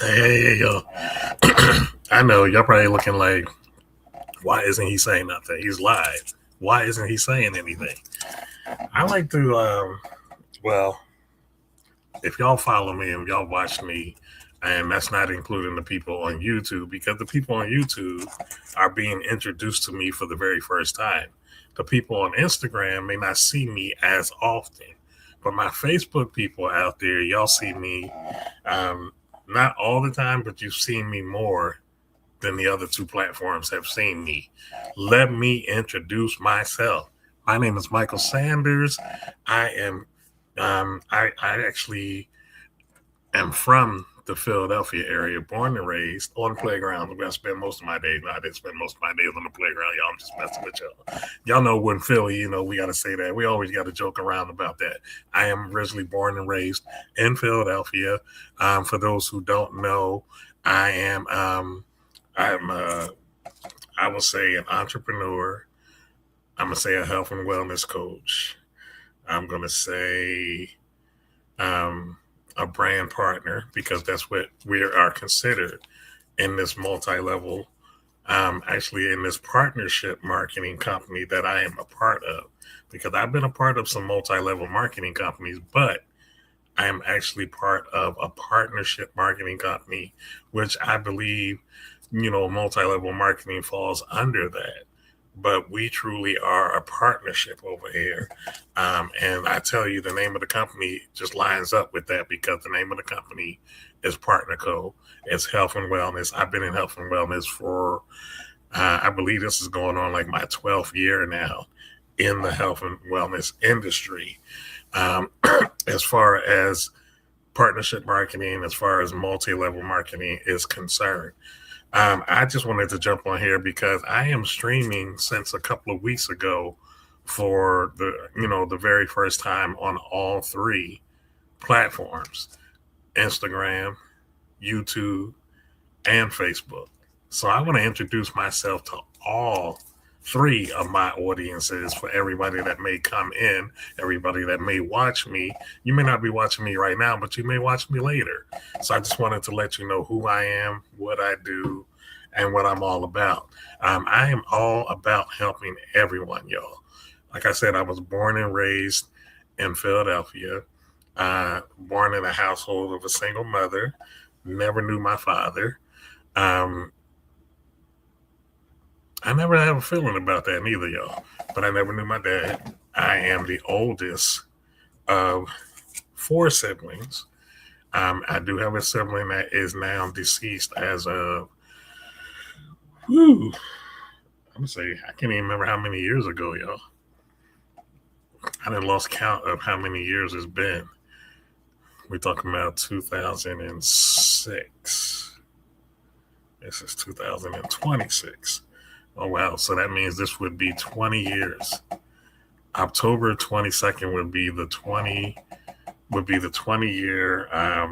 Hey, yo. I know y'all probably looking like, why isn't he saying nothing? He's live. Why isn't he saying anything? I like to, well, if y'all follow me and y'all watch me, and that's not including the people on YouTube, because the people on YouTube are being introduced to me for the very first time. The people on Instagram may not see me as often, but my Facebook people out there, y'all see me um, not all the time, but you've seen me more than the other two platforms have seen me. Let me introduce myself. My name is Michael Sanders. I am I actually am from the Philadelphia area, born and raised on playgrounds where I spend most of my days. I didn't spend most of my days on the playground. Y'all, I'm just messing with y'all. Y'all know when Philly, we got to say that. We always got to joke around about that. I am originally born and raised in Philadelphia. For those who don't know, I am I'm I will say an entrepreneur. I'm gonna say a health and wellness coach. I'm gonna say um, a brand partner because that's what we are considered in this multi-level, actually in this partnership marketing company that I am a part of. Because I've been a part of some multi-level marketing companies, but I am actually part of a partnership marketing company, which I believe, multi-level marketing falls under that. But we truly are a partnership over here. And I tell you, the name of the company just lines up with that because the name of the company is Partner Co. It's health and wellness. I've been in health and wellness for, I believe this is going on like my 12th year now in the health and wellness industry. Um, as far as partnership marketing, as far as multi level marketing is concerned. I just wanted to jump on here because I am streaming since a couple of weeks ago for the very first time on all three platforms: Instagram, YouTube, and Facebook. So I want to introduce myself to all three of my audiences for everybody that may come in, everybody that may watch me. You may not be watching me right now, but you may watch me later. So I just wanted to let you know who I am, what I do, and what I'm all about. I am all about helping everyone, y'all. Like I said, I was born and raised in Philadelphia, born in a household of a single mother, never knew my father. Um, I never have a feeling about that neither, y'all. But I never knew my dad. I am the oldest of four siblings. I do have a sibling that is now deceased as of, whew, I'm gonna say I can't even remember how many years ago, y'all. I done lost count of how many years it's been. We're talking about 2006. This is 2026. Oh wow! So that means this would be 20 years. October 22nd would be the 20 year. I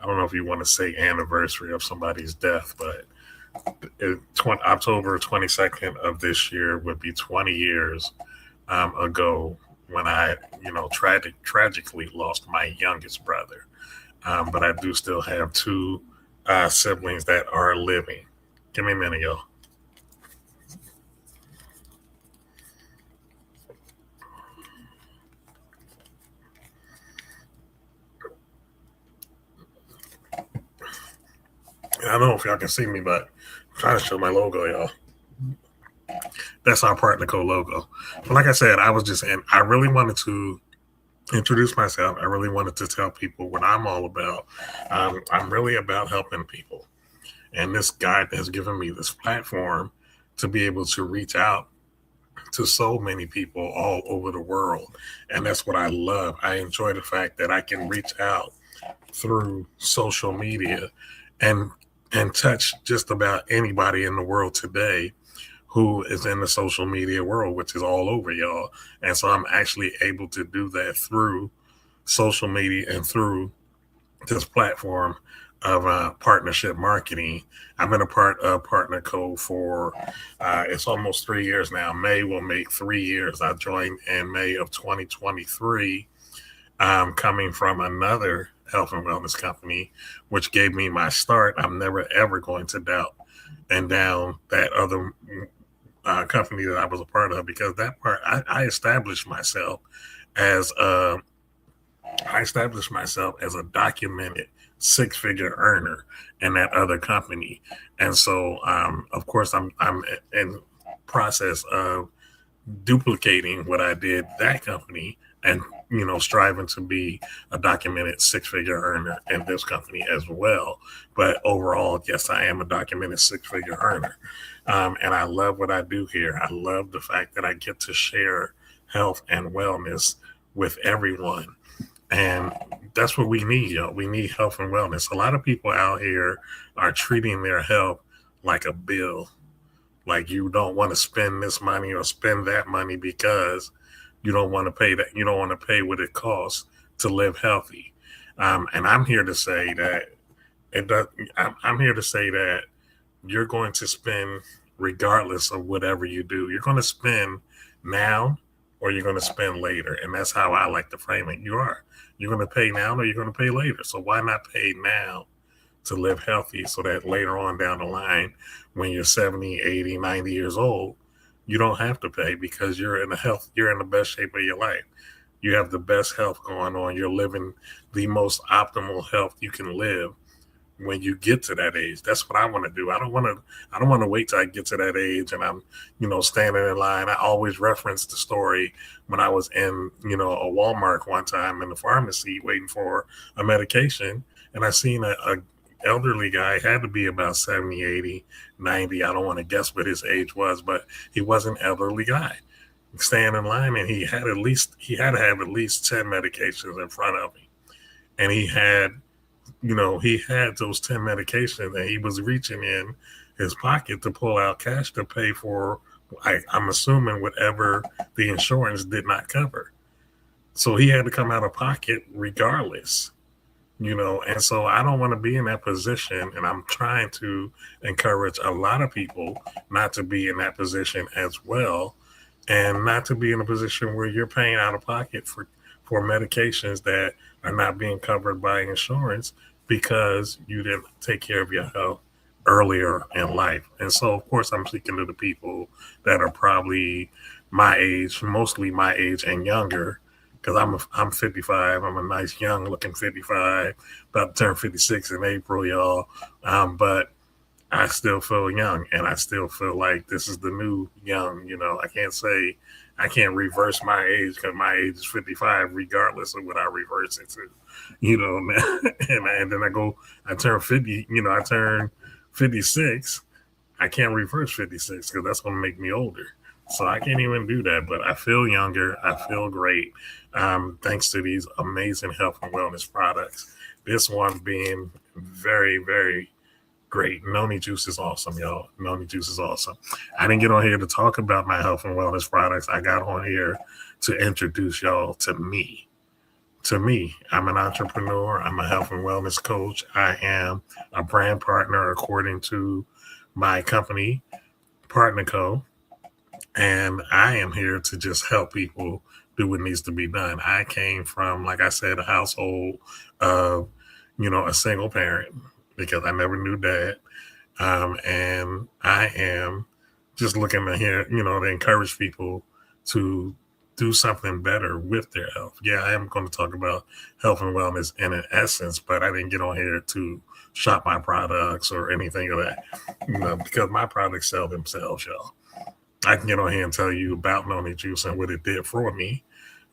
don't know if you want to say anniversary of somebody's death, but October 22nd of this year would be 20 years ago when I, tragically lost my youngest brother. But I do still have two siblings that are living. Give me a minute, y'all. I don't know if y'all can see me, but I'm trying to show my logo, y'all. That's our Partner Co logo. But like I said, I was just in. I really wanted to introduce myself. I really wanted to tell people what I'm all about. I'm really about helping people, and this guy has given me this platform to be able to reach out to so many people all over the world, and that's what I love. I enjoy the fact that I can reach out through social media and touch just about anybody in the world today who is in the social media world, which is all over, y'all. And so I'm actually able to do that through social media and through this platform of partnership marketing. I've been a part of Partner Co for it's almost 3 years now. May will make 3 years. I joined in May of 2023, coming from another health and wellness company, which gave me my start. I'm never ever going to doubt and down that other company that I was a part of, because that part I established myself as a documented six-figure earner in that other company. And so of course I'm in process of duplicating what I did that company, and striving to be a documented six-figure earner in this company as well. But overall, yes, I am a documented six-figure earner. And I love what I do here. I love the fact that I get to share health and wellness with everyone. And that's what we need, yo. We need health and wellness. A lot of people out here are treating their health like a bill. Like, you don't want to spend this money or spend that money because you don't want to pay that. You don't want to pay what it costs to live healthy. And I'm here to say that it does. I'm here to say that you're going to spend regardless of whatever you do. You're going to spend now or you're going to spend later. And that's how I like to frame it. You're going to pay now or you're going to pay later. So why not pay now to live healthy, so that later on down the line, when you're 70, 80, 90 years old, you don't have to pay, because you're in the best shape of your life. You have the best health going on. You're living the most optimal health you can live when you get to that age. That's what I want to do. I don't want to wait till I get to that age and I'm, standing in line. I always reference the story when I was in, a Walmart one time in the pharmacy waiting for a medication, and I seen a elderly guy, had to be about 70, 80, 90. I don't want to guess what his age was, but he was an elderly guy staying in line, and he had to have at least 10 medications in front of him. And he had those 10 medications, and he was reaching in his pocket to pull out cash to pay for, I'm assuming, whatever the insurance did not cover. So he had to come out of pocket regardless. And so I don't want to be in that position, and I'm trying to encourage a lot of people not to be in that position as well, and not to be in a position where you're paying out of pocket for medications that are not being covered by insurance because you didn't take care of your health earlier in life. And so, of course, I'm speaking to the people that are probably my age, mostly my age and younger, because I'm 55. I'm a nice young looking 55, about to turn 56 in April, y'all. But I still feel young, and I still feel like this is the new young. I can't reverse my age, because my age is 55, regardless of what I reverse it to. And then I turn 50. I turn 56. I can't reverse 56 because that's going to make me older. So I can't even do that, but I feel younger. I feel great, thanks to these amazing health and wellness products. This one being very, very great. Noni Juice is awesome, y'all. Noni Juice is awesome. I didn't get on here to talk about my health and wellness products. I got on here to introduce y'all to me. I'm an entrepreneur. I'm a health and wellness coach. I am a brand partner according to my company, Partner Co. And I am here to just help people do what needs to be done. I came from, like I said, a household of, a single parent, because I never knew dad. And I am just looking to hear, to encourage people to do something better with their health. Yeah, I am going to talk about health and wellness in an essence, but I didn't get on here to shop my products or anything of that, because my products sell themselves, y'all. I can get on here and tell you about Noni Juice and what it did for me.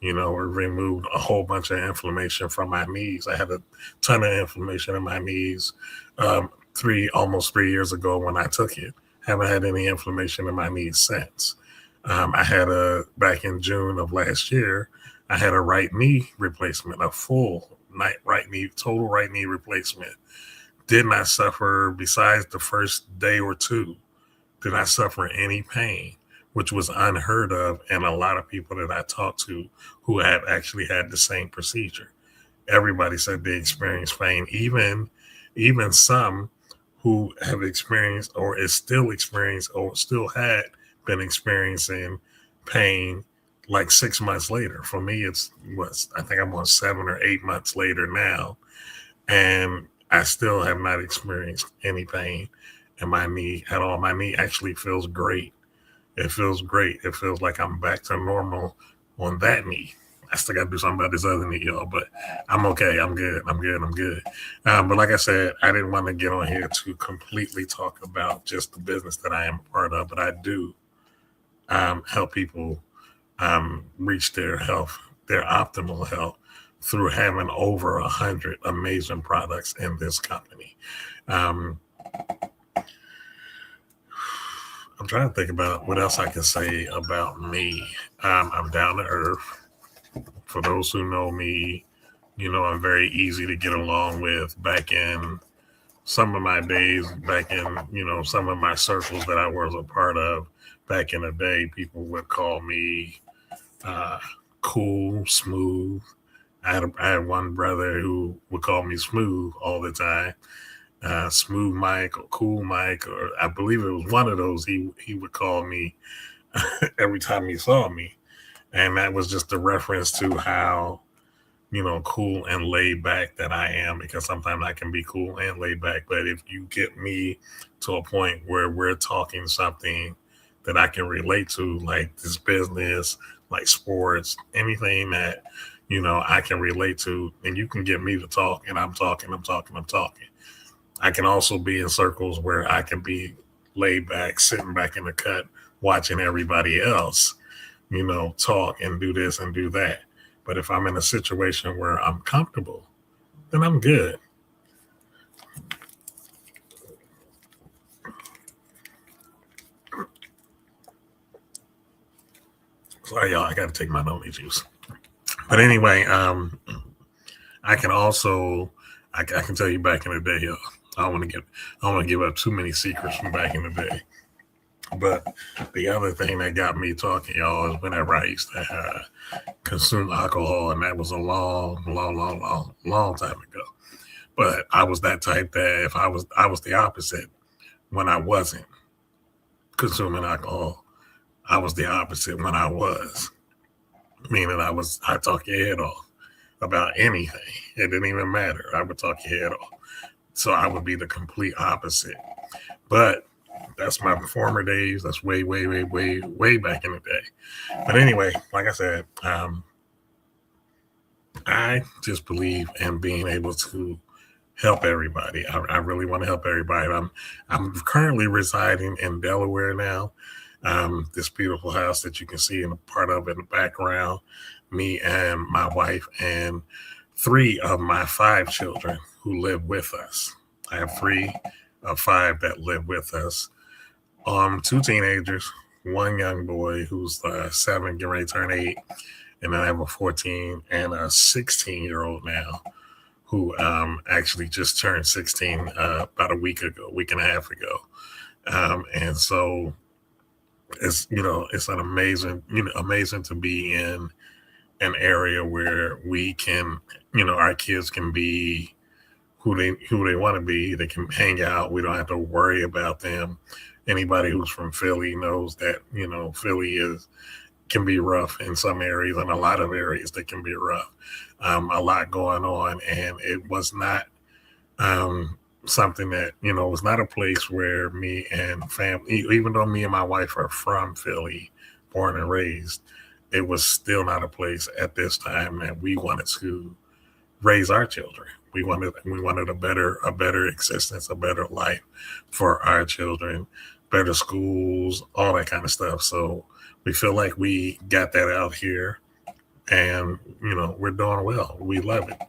It removed a whole bunch of inflammation from my knees. I had a ton of inflammation in my knees almost 3 years ago when I took it. Haven't had any inflammation in my knees since. I had back in June of last year, I had a right knee replacement, a full total right knee replacement. Did not suffer, besides the first day or two, did not suffer any pain, which was unheard of in a lot of people that I talked to who have actually had the same procedure. Everybody said they experienced pain, even some who have experienced or is still experienced or still had been experiencing pain like 6 months later. For me, I think I'm on 7 or 8 months later now, and I still have not experienced any pain in my knee at all. My knee actually feels great. It feels great. It feels like I'm back to normal on that knee. I still got to do something about this other knee, y'all, but I'm okay. I'm good. I'm good. I'm good. But like I said, I didn't want to get on here to completely talk about just the business that I am a part of, but I do help people reach their health, their optimal health, through having over 100 amazing products in this company. Um, I'm trying to think about what else I can say about me. I'm down to earth. For those who know me, I'm very easy to get along with. Back in some of my days, back in, some of my circles that I was a part of back in the day, people would call me uh, cool, smooth. I had one brother who would call me smooth all the time. Smooth Mike or Cool Mike, or I believe it was one of those. He would call me every time he saw me, and that was just a reference to how cool and laid back that I am. Because sometimes I can be cool and laid back, but if you get me to a point where we're talking something that I can relate to, like this business, like sports, anything that I can relate to, and you can get me to talk, and I'm talking, I'm talking, I'm talking. I can also be in circles where I can be laid back, sitting back in the cut, watching everybody else, talk and do this and do that. But if I'm in a situation where I'm comfortable, then I'm good. Sorry, y'all, I got to take my noni juice. But anyway, I can also, I can tell you back in the day, y'all. I don't want to give up too many secrets from back in the day. But the other thing that got me talking, y'all, is whenever I used to consume alcohol, and that was a long, long, long, long, long time ago. But I was that type that if I was the opposite when I wasn't consuming alcohol. I was the opposite when I was, meaning I talk your head off about anything. It didn't even matter. I would talk your head off. So I would be the complete opposite. But that's my former days. That's way, way, way, way, way back in the day. But anyway, like I said, I just believe in being able to help everybody. I really want to help everybody. I'm currently residing in Delaware now. This beautiful house that you can see in a part of in the background. Me and my wife and 3 of my 5 children who live with us. I have 3 of 5 that live with us. 2 teenagers, one young boy who's 7, getting ready to turn 8, and then I have a 14 and a 16-year-old now who actually just turned 16 about a week and a half ago. And so it's an amazing to be in an area where we can, our kids can be who they want to be. They can hang out. We don't have to worry about them. Anybody who's from Philly knows that Philly can be rough in some areas, and a lot of areas that can be rough. A lot going on, and it was not something that was not a place where me and family, even though me and my wife are from Philly, born and raised, it was still not a place at this time that we wanted to raise our children. We wanted a better existence, a better life for our children, better schools, all that kind of stuff. So we feel like we got that out here, and we're doing well. We love it.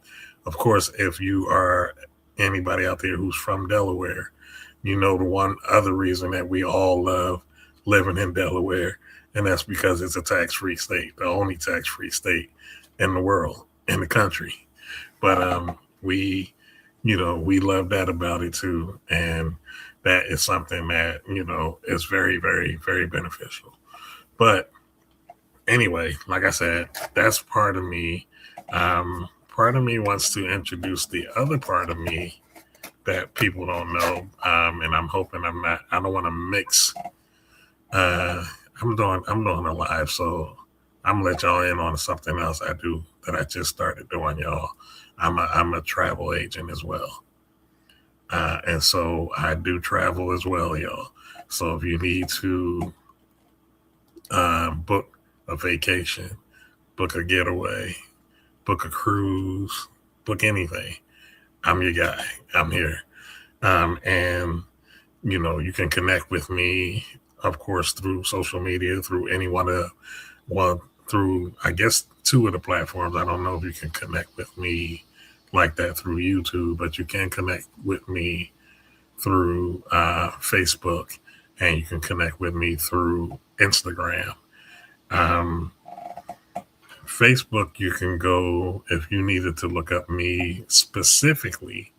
Of course, if you are anybody out there who's from Delaware, the one other reason that we all love living in Delaware, and that's because it's a tax-free state, the only tax-free state in the world, in the country. But we love that about it too, and that is something that is very, very, very beneficial. But anyway, like I said, that's part of me. Part of me wants to introduce the other part of me that people don't know, and I'm hoping I'm not. I don't want to mix. I'm doing a live, so I'm gonna let y'all in on something else I do that I just started doing, y'all. I'm a travel agent as well. And so I do travel as well, y'all. So if you need to book a vacation, book a getaway, book a cruise, book anything, I'm your guy. I'm here. And, you can connect with me, of course, through social media, through any one of, well, through, I guess, two of the platforms. I don't know if you can connect with me like that through YouTube, but you can connect with me through Facebook, and you can connect with me through Instagram. Um, Facebook, you can go, if you needed to look up me specifically,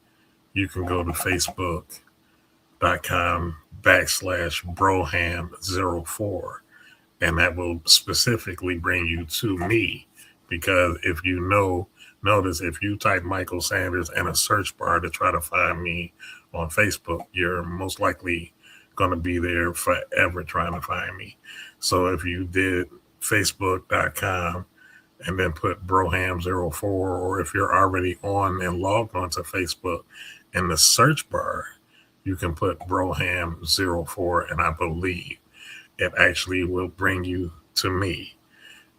you can go to facebook.com/broham04, and that will specifically bring you to me. Because if notice if you type Michael Sanders in a search bar to try to find me on Facebook, you're most likely going to be there forever trying to find me. So if you did facebook.com and then put Broham04, or if you're already on and logged onto Facebook, in the search bar, you can put Broham04, and I believe it actually will bring you to me.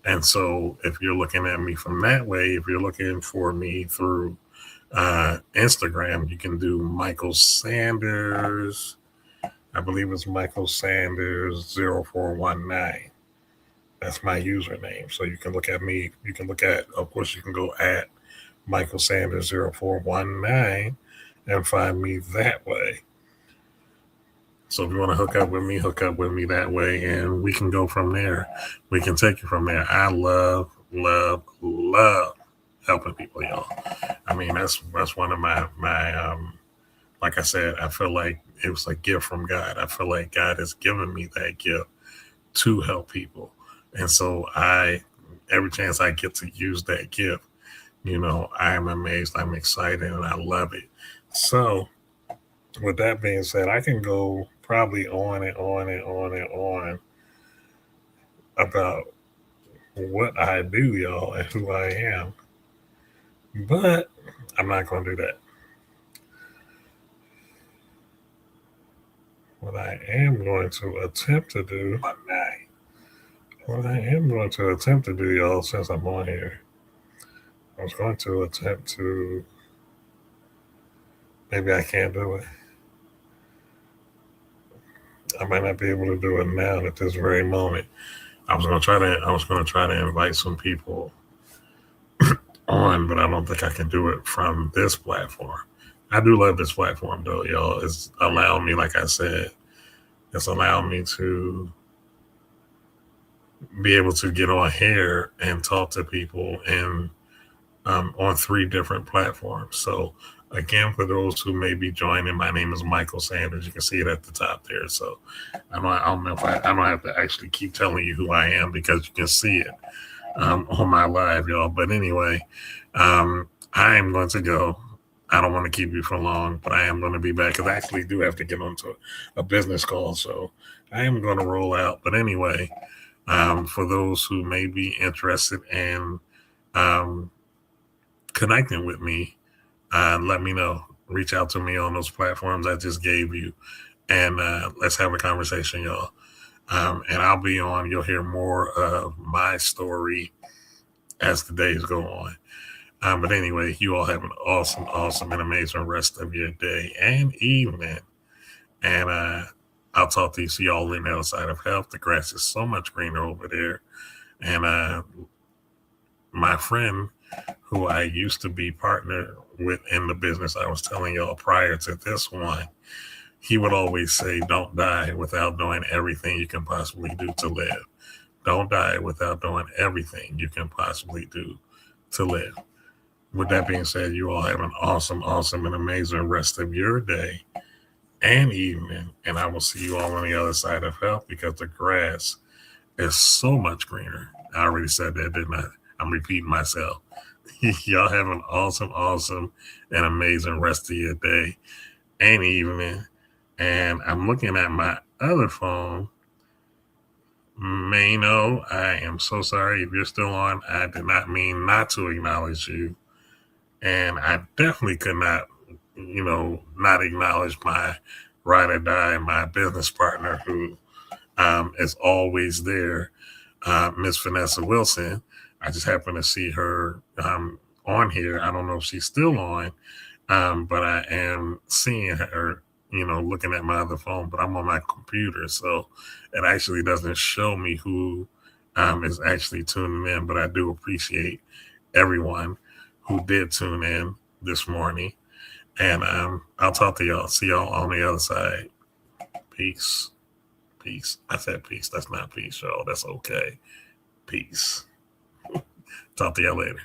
And so if you're looking at me from that way, if you're looking for me through Instagram, you can do Michael Sanders. I believe it's Michael Sanders 0419. That's my username. So you can look at me. You can look at, of course, you can go at Michael Sanders 0419 and find me that way. So if you want to hook up with me that way, and we can go from there. We can take it from there. I love, love, love helping people, y'all. I mean, that's one of my like I said, I feel like it was a gift from God. I feel like God has given me that gift to help people. And so every chance I get to use that gift, I am amazed, I'm excited, and I love it. So with that being said, I can go probably on and on and on and on about what I do, y'all, and who I am. But I'm not going to do that. What I am going to attempt to do, y'all, since I'm on here, I was going to attempt to, maybe I can't do it. I might not be able to do it now at this very moment. I was going to try to invite some people on, but I don't think I can do it from this platform. I do love this platform though, y'all. It's allowed me, like I said, it's allowed me to be able to get on here and talk to people and on 3 different platforms. So again, for those who may be joining, my name is Michael Sanders. You can see it at the top there. So I don't know if I don't have to actually keep telling you who I am, because you can see it on my live, y'all. But anyway, I am going to go. I don't want to keep you for long, but I am going to be back, because I actually do have to get onto a business call. So I am going to roll out. But anyway, for those who may be interested in connecting with me, let me know. Reach out to me on those platforms I just gave you, and let's have a conversation, y'all. And I'll be on. You'll hear more of my story as the days go on. But anyway, you all have an awesome, awesome, and amazing rest of your day and evening. And I'll talk to you. See y'all on the other side of health. The grass is so much greener over there. And my friend, who I used to be partner with in the business I was telling y'all prior to this one, he would always say, don't die without doing everything you can possibly do to live. Don't die without doing everything you can possibly do to live. With that being said, you all have an awesome, awesome, and amazing rest of your day and evening. And I will see you all on the other side of health, because the grass is so much greener. I already said that, didn't I? I'm repeating myself. Y'all have an awesome, awesome, and amazing rest of your day and evening. And I'm looking at my other phone Mano, I am so sorry if you're still on. I did not mean not to acknowledge you. And I definitely could not, not acknowledge my ride or die, my business partner who is always there, Miss Vanessa Wilson. I just happen to see her on here. I don't know if she's still on, but I am seeing her, looking at my other phone, but I'm on my computer. So it actually doesn't show me who is actually tuning in, but I do appreciate everyone who did tune in this morning. And I'll talk to y'all. See y'all on the other side. Peace. Peace. I said peace. That's not peace, y'all. That's okay. Peace. Talk to y'all later.